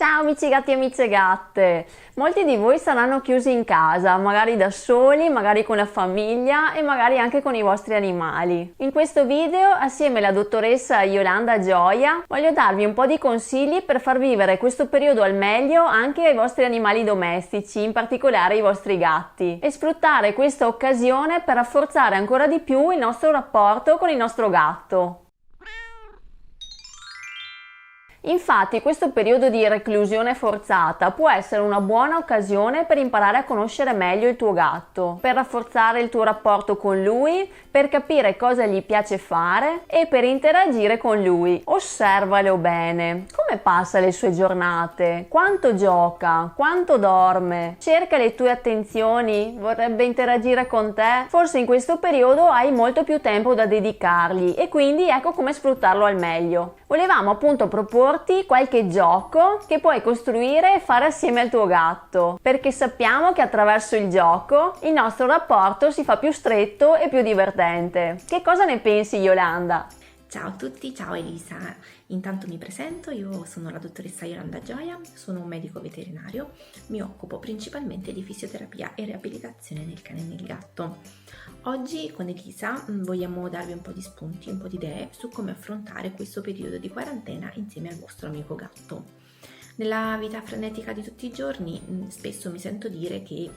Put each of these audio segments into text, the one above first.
Ciao amici gatti e amiche gatte! Molti di voi saranno chiusi in casa, magari da soli, magari con la famiglia e magari anche con i vostri animali. In questo video, assieme alla dottoressa Yolanda Gioia, voglio darvi un po' di consigli per far vivere questo periodo al meglio anche ai vostri animali domestici, in particolare i vostri gatti, e sfruttare questa occasione per rafforzare ancora di più il nostro rapporto con il nostro gatto. Infatti, questo periodo di reclusione forzata può essere una buona occasione per imparare a conoscere meglio il tuo gatto, per rafforzare il tuo rapporto con lui, per capire cosa gli piace fare e per interagire con lui. Osservalo bene. Come passa le sue giornate? Quanto gioca? Quanto dorme? Cerca le tue attenzioni? Vorrebbe interagire con te? Forse in questo periodo hai molto più tempo da dedicargli e quindi ecco come sfruttarlo al meglio. Volevamo appunto proporre qualche gioco che puoi costruire e fare assieme al tuo gatto, perché sappiamo che attraverso il gioco il nostro rapporto si fa più stretto e più divertente. Che cosa ne pensi, Yolanda? Ciao a tutti, ciao Elisa. Intanto mi presento, io sono la dottoressa Yolanda Gioia, sono un medico veterinario, mi occupo principalmente di fisioterapia e riabilitazione del cane e del gatto. Oggi con Elisa vogliamo darvi un po' di spunti, un po' di idee su come affrontare questo periodo di quarantena insieme al vostro amico gatto. Nella vita frenetica di tutti i giorni spesso mi sento dire che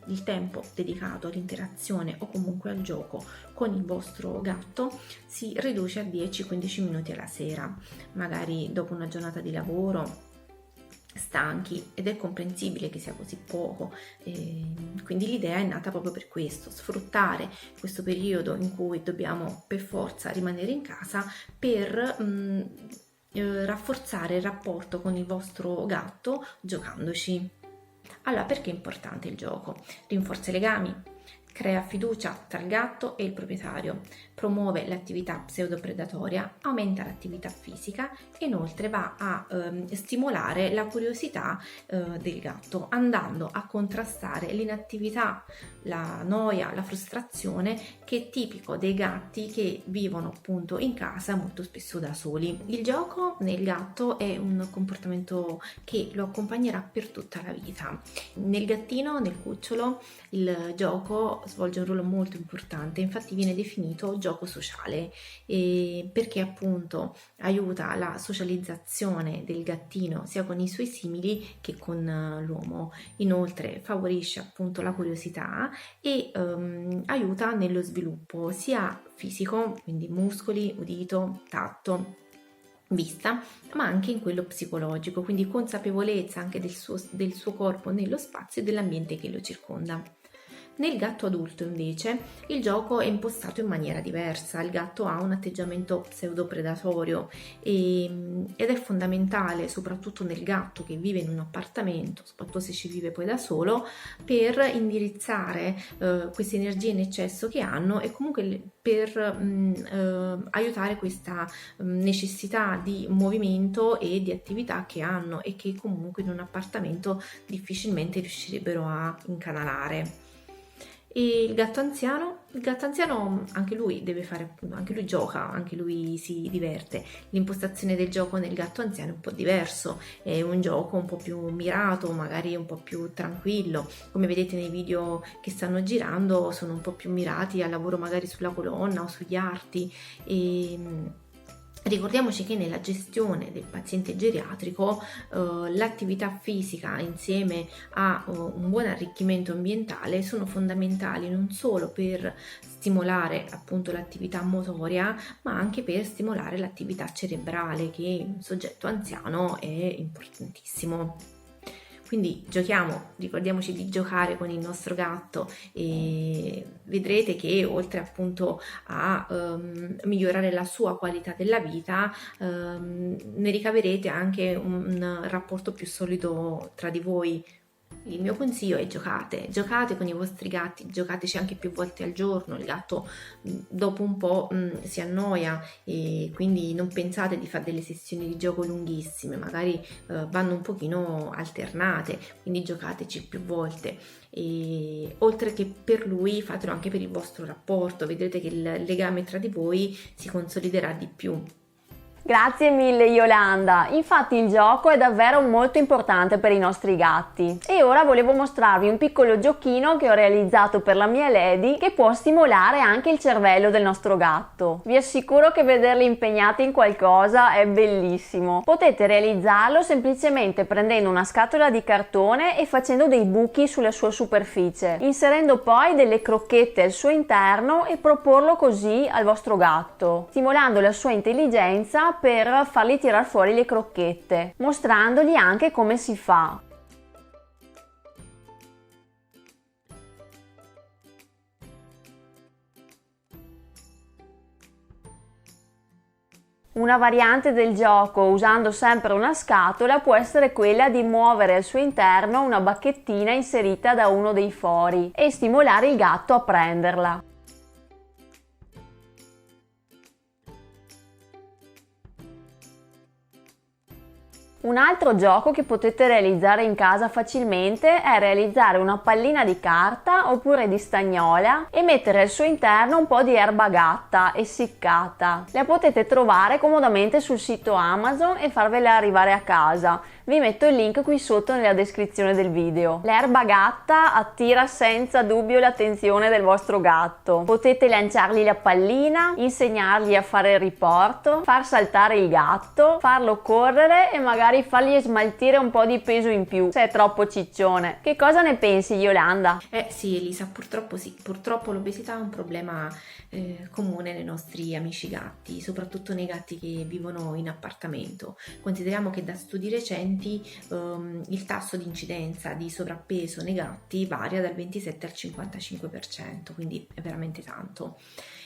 il tempo dedicato all'interazione o comunque al gioco con il vostro gatto si riduce a 10-15 minuti alla sera, magari dopo una giornata di lavoro, stanchi, ed è comprensibile che sia così poco, quindi l'idea è nata proprio per questo: sfruttare questo periodo in cui dobbiamo per forza rimanere in casa per rafforzare il rapporto con il vostro gatto giocandoci. Allora, perché è importante il gioco? Rinforza i legami, crea fiducia tra il gatto e il proprietario, promuove l'attività pseudopredatoria, aumenta l'attività fisica e inoltre va a stimolare la curiosità del gatto, andando a contrastare l'inattività, la noia, la frustrazione che è tipico dei gatti che vivono appunto in casa molto spesso da soli. Il gioco nel gatto è un comportamento che lo accompagnerà per tutta la vita. Nel gattino, nel cucciolo, il gioco svolge un ruolo molto importante, infatti viene definito gioco sociale, perché appunto aiuta la socializzazione del gattino sia con i suoi simili che con l'uomo. Inoltre favorisce appunto la curiosità e aiuta nello sviluppo sia fisico, quindi muscoli, udito, tatto, vista, ma anche in quello psicologico, quindi consapevolezza anche del suo corpo nello spazio e dell'ambiente che lo circonda. Nel gatto adulto invece il gioco è impostato in maniera diversa, il gatto ha un atteggiamento pseudopredatorio ed è fondamentale, soprattutto nel gatto che vive in un appartamento, soprattutto se ci vive poi da solo, per indirizzare queste energie in eccesso che hanno e comunque per aiutare questa necessità di movimento e di attività che hanno e che comunque in un appartamento difficilmente riuscirebbero a incanalare. E il gatto anziano anche lui deve fare appunto, anche lui gioca, anche lui si diverte. L'impostazione del gioco nel gatto anziano è un po' diverso, è un gioco un po' più mirato, magari un po' più tranquillo. Come vedete nei video che stanno girando sono un po' più mirati al lavoro magari sulla colonna o sugli arti e ricordiamoci che nella gestione del paziente geriatrico l'attività fisica insieme a un buon arricchimento ambientale sono fondamentali non solo per stimolare appunto l'attività motoria, ma anche per stimolare l'attività cerebrale, che in un soggetto anziano è importantissimo. Quindi giochiamo, ricordiamoci di giocare con il nostro gatto e vedrete che oltre appunto a migliorare la sua qualità della vita, ne ricaverete anche un rapporto più solido tra di voi. Il mio consiglio è giocate con i vostri gatti, giocateci anche più volte al giorno. Il gatto dopo un po' si annoia e quindi non pensate di fare delle sessioni di gioco lunghissime, magari vanno un pochino alternate, quindi giocateci più volte. E oltre che per lui, fatelo anche per il vostro rapporto, vedrete che il legame tra di voi si consoliderà di più. Grazie mille Yolanda, infatti il gioco è davvero molto importante per i nostri gatti e ora volevo mostrarvi un piccolo giochino che ho realizzato per la mia Lady che può stimolare anche il cervello del nostro gatto. Vi assicuro che vederli impegnati in qualcosa è bellissimo. Potete realizzarlo semplicemente prendendo una scatola di cartone e facendo dei buchi sulla sua superficie, inserendo poi delle crocchette al suo interno e proporlo così al vostro gatto, stimolando la sua intelligenza per fargli tirar fuori le crocchette, mostrandogli anche come si fa. Una variante del gioco usando sempre una scatola può essere quella di muovere al suo interno una bacchettina inserita da uno dei fori e stimolare il gatto a prenderla. Un altro gioco che potete realizzare in casa facilmente è realizzare una pallina di carta oppure di stagnola e mettere al suo interno un po' di erba gatta essiccata. La potete trovare comodamente sul sito Amazon e farvela arrivare a casa. Vi metto il link qui sotto nella descrizione del video. L'erba gatta attira senza dubbio l'attenzione del vostro gatto. Potete lanciargli la pallina, insegnargli a fare il riporto, far saltare il gatto, farlo correre e magari fargli smaltire un po' di peso in più se è troppo ciccione. Che cosa ne pensi, Yolanda? Sì Elisa, purtroppo sì, purtroppo l'obesità è un problema comune nei nostri amici gatti, soprattutto nei gatti che vivono in appartamento. Consideriamo che da studi recenti il tasso di incidenza di sovrappeso nei gatti varia dal 27 al 55%, quindi è veramente tanto.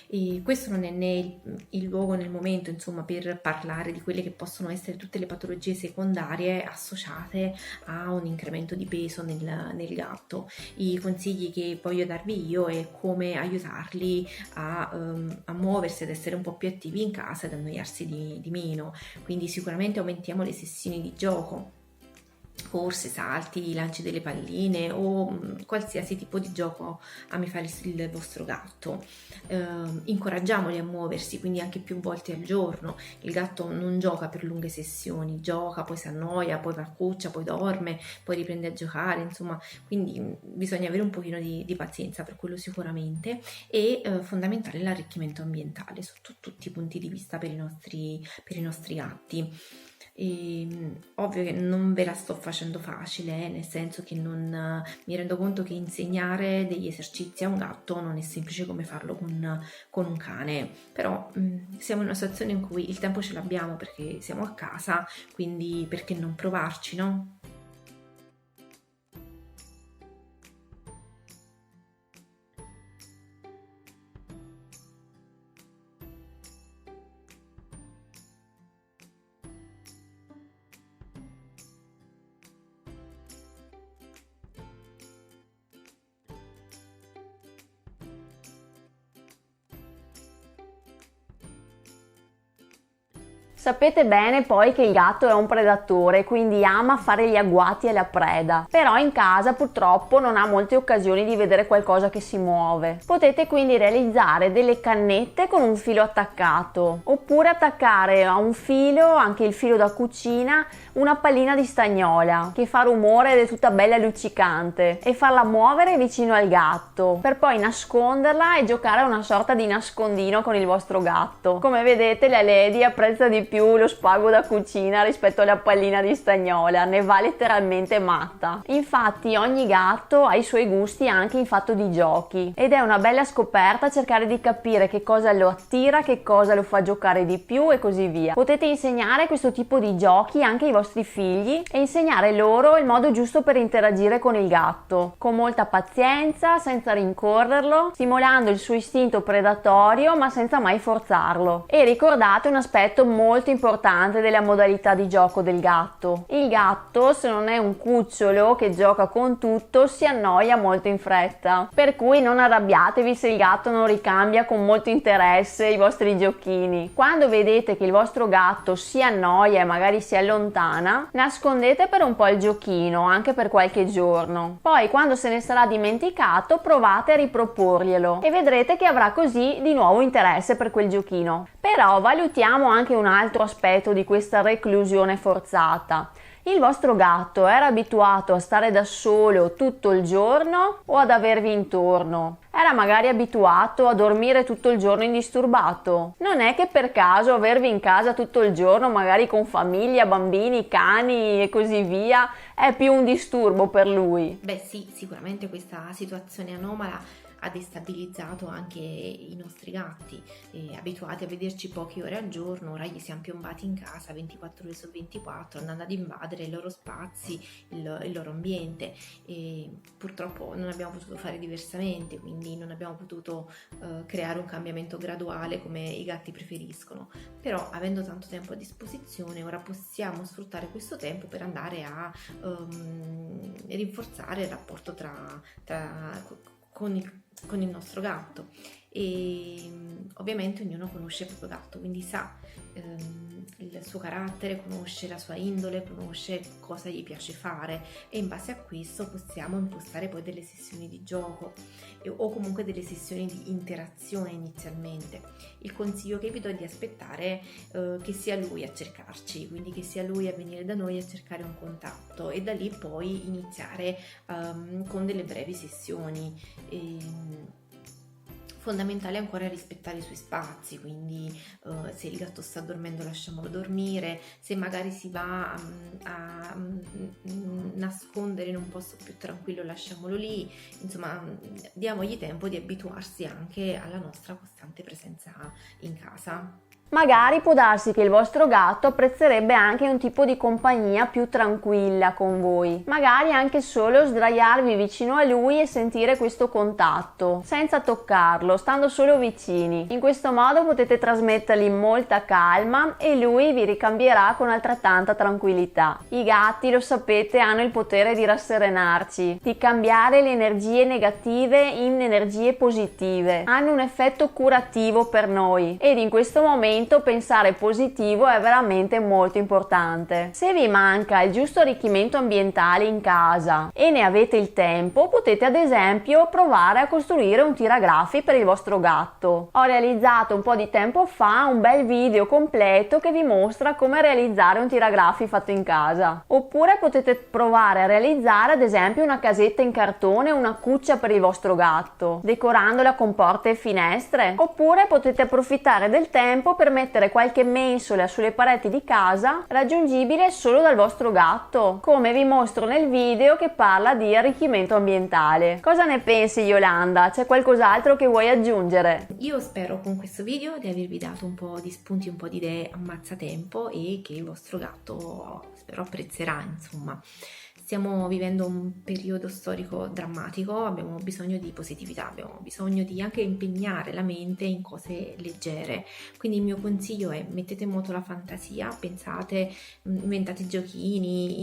E questo non è né il luogo nel momento, insomma, per parlare di quelle che possono essere tutte le patologie secondarie associate a un incremento di peso nel gatto. I consigli che voglio darvi io è come aiutarli a muoversi, ad essere un po' più attivi in casa, ad annoiarsi di meno. Quindi sicuramente aumentiamo le sessioni di gioco, corse, salti, lanci delle palline o qualsiasi tipo di gioco ami fare il vostro gatto. Incoraggiamoli a muoversi, quindi anche più volte al giorno. Il gatto non gioca per lunghe sessioni, gioca, poi si annoia, poi va a cuccia, poi dorme, poi riprende a giocare, insomma, quindi bisogna avere un pochino di pazienza per quello sicuramente. E fondamentale l'arricchimento ambientale sotto tutti i punti di vista per i nostri gatti. Ovvio che non ve la sto facendo facile, nel senso che mi rendo conto che insegnare degli esercizi a un gatto non è semplice come farlo con un cane, però siamo in una situazione in cui il tempo ce l'abbiamo perché siamo a casa, quindi perché non provarci, no? Sapete bene poi che il gatto è un predatore, quindi ama fare gli agguati alla preda, però in casa purtroppo non ha molte occasioni di vedere qualcosa che si muove. Potete quindi realizzare delle cannette con un filo attaccato, oppure attaccare a un filo, anche il filo da cucina, una pallina di stagnola che fa rumore ed è tutta bella luccicante e farla muovere vicino al gatto per poi nasconderla e giocare a una sorta di nascondino con il vostro gatto. Come vedete la Lady apprezza di più lo spago da cucina rispetto alla pallina di stagnola, ne va letteralmente matta. Infatti ogni gatto ha i suoi gusti anche in fatto di giochi ed è una bella scoperta cercare di capire che cosa lo attira, che cosa lo fa giocare di più e così via. Potete insegnare questo tipo di giochi anche ai vostri figli e insegnare loro il modo giusto per interagire con il gatto, con molta pazienza, senza rincorrerlo, stimolando il suo istinto predatorio ma senza mai forzarlo. E ricordate un aspetto molto importante della modalità di gioco del gatto: il gatto, se non è un cucciolo che gioca con tutto, si annoia molto in fretta, per cui non arrabbiatevi se il gatto non ricambia con molto interesse i vostri giochini. Quando vedete che il vostro gatto si annoia e magari si allontana, nascondete per un po' il giochino, anche per qualche giorno. Poi quando se ne sarà dimenticato provate a riproporglielo e vedrete che avrà così di nuovo interesse per quel giochino. Però valutiamo anche un altro altro aspetto di questa reclusione forzata. Il vostro gatto era abituato a stare da solo tutto il giorno o ad avervi intorno? Era magari abituato a dormire tutto il giorno indisturbato? Non è che per caso avervi in casa tutto il giorno, magari con famiglia, bambini, cani e così via, è più un disturbo per lui? Beh sì, sicuramente questa situazione anomala ha destabilizzato anche i nostri gatti, abituati a vederci poche ore al giorno, ora gli siamo piombati in casa 24 ore su 24, andando ad invadere i loro spazi, il loro ambiente, e purtroppo non abbiamo potuto fare diversamente, quindi non abbiamo potuto creare un cambiamento graduale come i gatti preferiscono, però avendo tanto tempo a disposizione ora possiamo sfruttare questo tempo per andare a rinforzare il rapporto con il nostro gatto, e ovviamente ognuno conosce il proprio gatto, quindi sa il suo carattere, conosce la sua indole, conosce cosa gli piace fare, e in base a questo possiamo impostare poi delle sessioni di gioco o comunque delle sessioni di interazione inizialmente. Il consiglio che vi do è di aspettare che sia lui a cercarci, quindi che sia lui a venire da noi a cercare un contatto, e da lì poi iniziare con delle brevi sessioni. Fondamentale ancora rispettare i suoi spazi, quindi se il gatto sta dormendo lasciamolo dormire, se magari si va a nascondere in un posto più tranquillo lasciamolo lì, insomma diamogli tempo di abituarsi anche alla nostra costante presenza in casa. Magari può darsi che il vostro gatto apprezzerebbe anche un tipo di compagnia più tranquilla con voi. Magari anche solo sdraiarvi vicino a lui e sentire questo contatto, senza toccarlo, stando solo vicini. In questo modo potete trasmettergli molta calma e lui vi ricambierà con altrettanta tranquillità. I gatti, lo sapete, hanno il potere di rasserenarci, di cambiare le energie negative in energie positive. Hanno un effetto curativo per noi ed in questo momento pensare positivo è veramente molto importante. Se vi manca il giusto arricchimento ambientale in casa e ne avete il tempo, potete ad esempio provare a costruire un tiragraffi per il vostro gatto. Ho realizzato un po' di tempo fa un bel video completo che vi mostra come realizzare un tiragraffi fatto in casa. Oppure potete provare a realizzare ad esempio una casetta in cartone, una cuccia per il vostro gatto, decorandola con porte e finestre. Oppure potete approfittare del tempo per mettere qualche mensola sulle pareti di casa raggiungibile solo dal vostro gatto, come vi mostro nel video che parla di arricchimento ambientale. Cosa ne pensi, Yolanda? C'è qualcos'altro che vuoi aggiungere? Io spero con questo video di avervi dato un po' di spunti, un po' di idee ammazzatempo, e che il vostro gatto spero apprezzerà, insomma. Stiamo vivendo un periodo storico drammatico, abbiamo bisogno di positività, abbiamo bisogno di anche impegnare la mente in cose leggere, quindi il mio consiglio è: mettete in moto la fantasia, pensate, inventate giochini,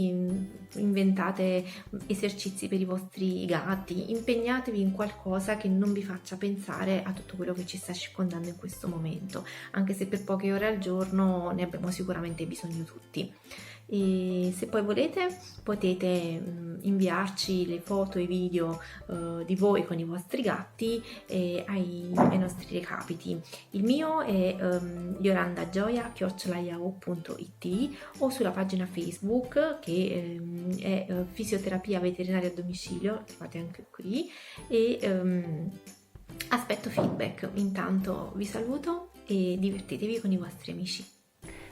inventate esercizi per i vostri gatti, impegnatevi in qualcosa che non vi faccia pensare a tutto quello che ci sta circondando in questo momento, anche se per poche ore al giorno ne abbiamo sicuramente bisogno tutti. E se poi volete potete inviarci le foto e video di voi con i vostri gatti ai nostri recapiti. Il mio è yolandagioia@yahoo.it o sulla pagina Facebook che è fisioterapia veterinaria a domicilio, lo trovate anche qui, e aspetto feedback. Intanto vi saluto e divertitevi con i vostri amici.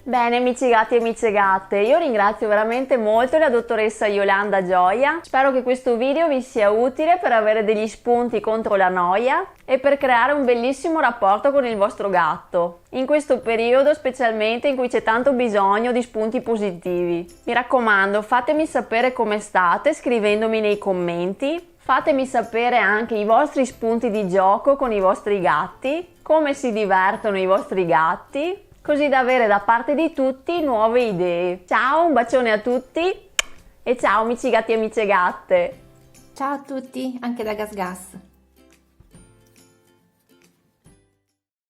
Bene, amici gatti e amiche gatte, io ringrazio veramente molto la dottoressa Yolanda Gioia. Spero che questo video vi sia utile per avere degli spunti contro la noia e per creare un bellissimo rapporto con il vostro gatto, in questo periodo specialmente in cui c'è tanto bisogno di spunti positivi. Mi raccomando, fatemi sapere come state scrivendomi nei commenti, fatemi sapere anche i vostri spunti di gioco con i vostri gatti, come si divertono i vostri gatti, così da avere da parte di tutti nuove idee. Ciao, un bacione a tutti e ciao amici gatti e amiche gatte. Ciao a tutti, anche da Gas Gas.